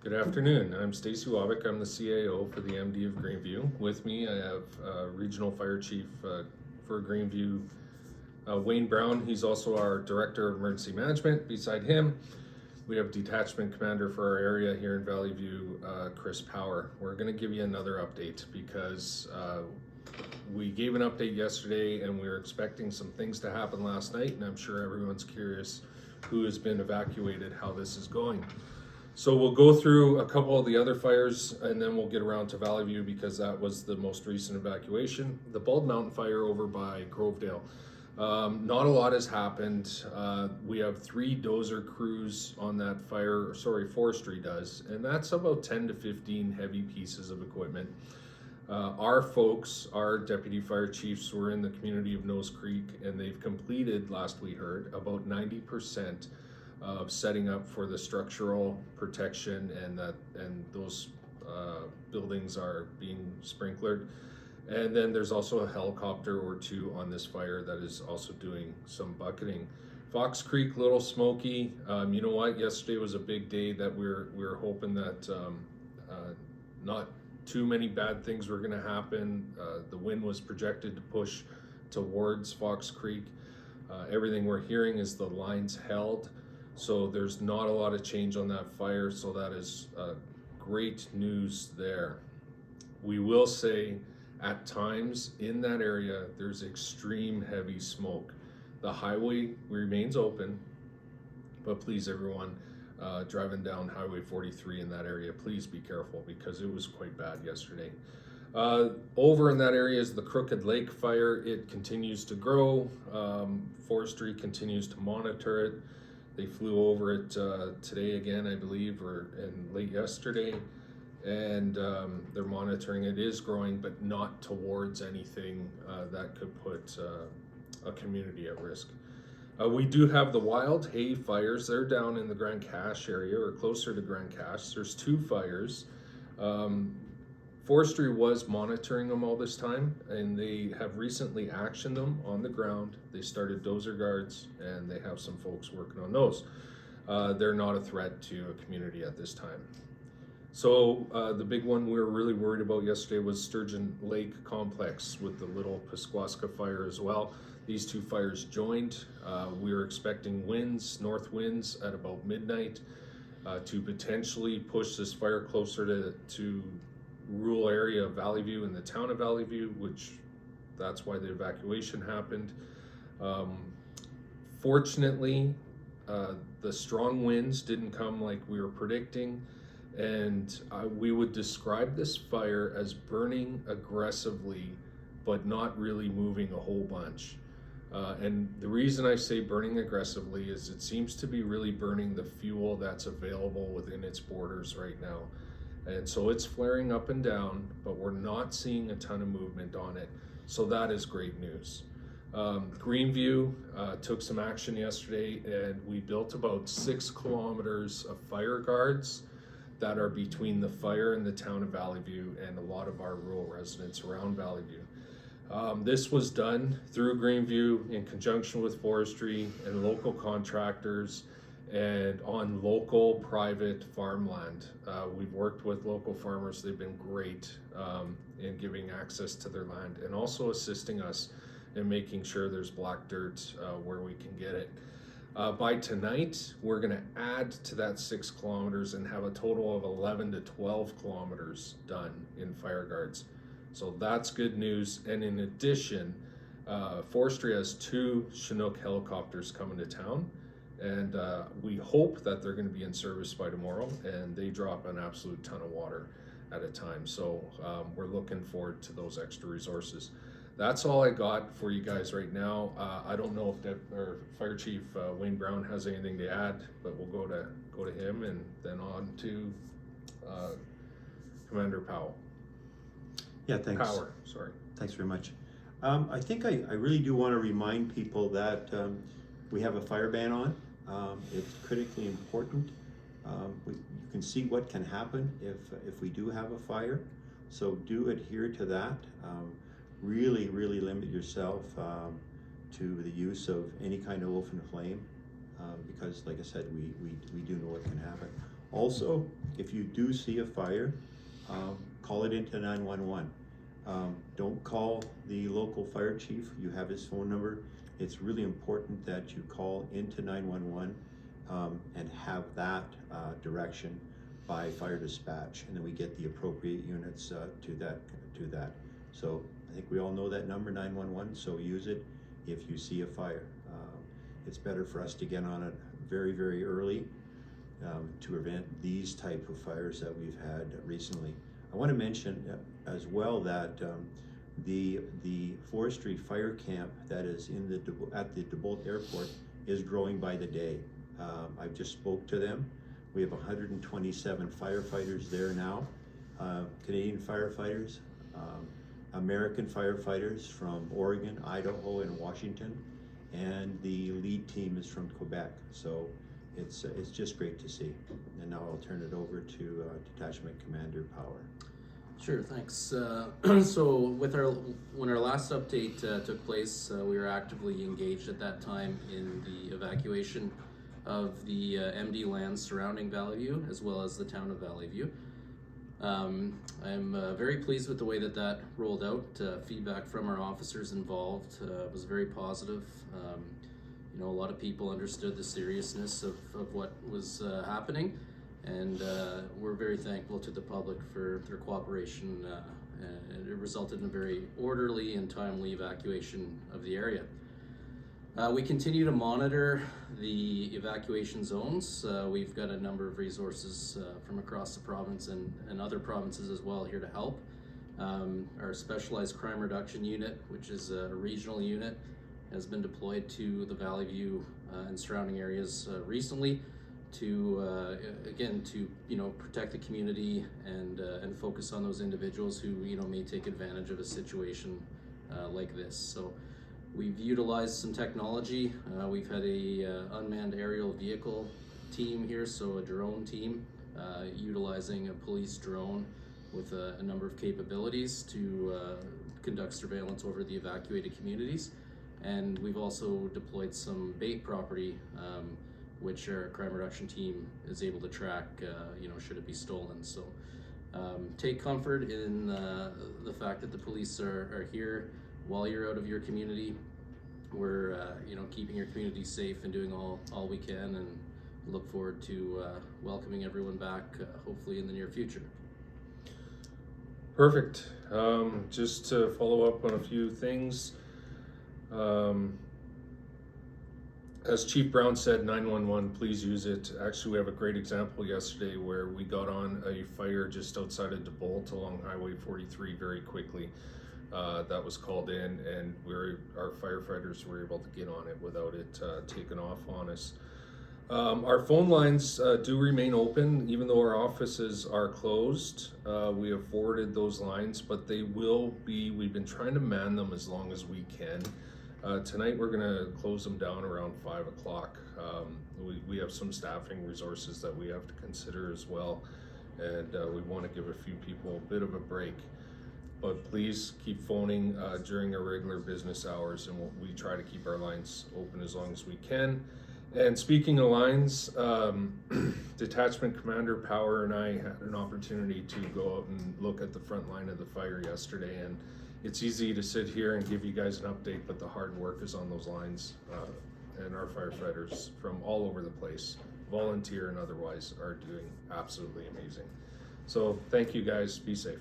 Good afternoon. I'm Stacy Wabick. I'm the CAO for the MD of Greenview. With me, I have Regional Fire Chief for Greenview, Wayne Brown. He's also our Director of Emergency Management. Beside him, we have Detachment Commander for our area here in Valley View, Chris Power. We're going to give you another update because we gave an update yesterday and we were expecting some things to happen last night, and I'm sure everyone's curious who has been evacuated, how this is going. So we'll go through a couple of the other fires and then we'll get around to Valley View because that was the most recent evacuation. The Bald Mountain fire over by Grovedale. Not a lot has happened. We have 3 dozer crews on that fire, forestry does, and that's about 10 to 15 heavy pieces of equipment. Our folks, our deputy fire chiefs, were in the community of Nose Creek and they've completed, last we heard, about 90% of setting up for the structural protection, and those buildings are being sprinklered. And then there's also a helicopter or 2 on this fire that is also doing some bucketing. Fox Creek, Little Smoky, you know what? Yesterday was a big day that we're hoping that not too many bad things were going to happen. The wind was projected to push towards Fox Creek. Everything we're hearing is the lines held. So there's not a lot of change on that fire, so that is great news there. We will say at times in that area there's extreme heavy smoke. The highway remains open, but please everyone driving down Highway 43 in that area, please be careful because it was quite bad yesterday. Over in that area is the Crooked Lake fire. It continues to grow. Forestry continues to monitor it. They flew over it today again, I believe, and late yesterday, and they're monitoring. It is growing, but not towards anything that could put a community at risk. We do have the Wild Hay fires. They're down in the Grand Cache area or closer to Grand Cache. There's 2 fires. Forestry was monitoring them all this time, and they have recently actioned them on the ground. They started dozer guards, and they have some folks working on those. They're not a threat to a community at this time. So the big one we were really worried about yesterday was Sturgeon Lake Complex with the Little Pasquasca fire as well. These 2 fires joined. We were expecting winds, north winds at about midnight to potentially push this fire closer to rural area of Valley View and the town of Valley View, which that's why the evacuation happened. Fortunately, the strong winds didn't come like we were predicting, and we would describe this fire as burning aggressively but not really moving a whole bunch. And the reason I say burning aggressively is it seems to be really burning the fuel that's available within its borders right now. And so it's flaring up and down, but we're not seeing a ton of movement on it. So that is great news. Greenview took some action yesterday, and we built about 6 kilometers of fire guards that are between the fire and the town of Valley View and a lot of our rural residents around Valley View. This was done through Greenview in conjunction with forestry and local contractors and on local private farmland. We've worked with local farmers. They've been great in giving access to their land and also assisting us in making sure there's black dirt where we can get it. By tonight, we're going to add to that 6 kilometers and have a total of 11 to 12 kilometers done in fire guards. So that's good news. And in addition, forestry has 2 Chinook helicopters coming to town. And we hope that they're going to be in service by tomorrow, and they drop an absolute ton of water at a time. So we're looking forward to those extra resources. That's all I got for you guys right now. I don't know if Fire Chief Wayne Brown has anything to add, but we'll go to him and then on to Commander Powell. Yeah, thanks. Power, sorry. Thanks very much. I think I really do want to remind people that we have a fire ban on. It's critically important. You can see what can happen if we do have a fire, so do adhere to that. Really limit yourself to the use of any kind of open flame, because like I said, we do know what can happen. Also, if you do see a fire, call it into 911. Don't call the local fire chief. You have his phone number. It's really important that you call into 911 and have that direction by fire dispatch, and then we get the appropriate units to that. So I think we all know that number, 911, so use it if you see a fire. It's better for us to get on it very, very early to prevent these type of fires that we've had recently. I want to mention as well that the forestry fire camp that is at the DeBolt Airport is growing by the day. I've just spoke to them. We have 127 firefighters there now, Canadian firefighters, American firefighters from Oregon, Idaho, and Washington, and the lead team is from Quebec. So it's just great to see. And now I'll turn it over to Detachment Commander Power. Sure, thanks. So when our last update took place, we were actively engaged at that time in the evacuation of the MD lands surrounding Valley View, as well as the town of Valley View. I'm very pleased with the way that rolled out. Feedback from our officers involved was very positive. A lot of people understood the seriousness of what was happening, and we're very thankful to the public for their cooperation, and it resulted in a very orderly and timely evacuation of the area. We continue to monitor the evacuation zones. We've got a number of resources from across the province and other provinces as well here to help. Our specialized crime reduction unit, which is a regional unit, has been deployed to the Valley View and surrounding areas recently to protect the community and focus on those individuals who may take advantage of a situation like this. So we've utilized some technology. We've had a unmanned aerial vehicle team here, so a drone team utilizing a police drone with a number of capabilities to conduct surveillance over the evacuated communities. And we've also deployed some bait property, which our crime reduction team is able to track, should it be stolen. So take comfort in the fact that the police are here while you're out of your community. We're keeping your community safe and doing all we can, and look forward to welcoming everyone back hopefully in the near future. Perfect. Just to follow up on a few things, as Chief Brown said, 911, please use it. Actually, we have a great example yesterday where we got on a fire just outside of DeBolt along Highway 43 very quickly. That was called in, and our firefighters were able to get on it without it taking off on us. Our phone lines do remain open, even though our offices are closed. We have forwarded those lines, but we've been trying to man them as long as we can. Tonight we're gonna close them down around 5 o'clock. We have some staffing resources that we have to consider as well, and we want to give a few people a bit of a break. But please keep phoning during our regular business hours, and we try to keep our lines open as long as we can. And speaking of lines, Detachment Commander Power and I had an opportunity to go out and look at the front line of the fire yesterday, and it's easy to sit here and give you guys an update, but the hard work is on those lines, and our firefighters from all over the place, volunteer and otherwise, are doing absolutely amazing. So thank you guys, be safe.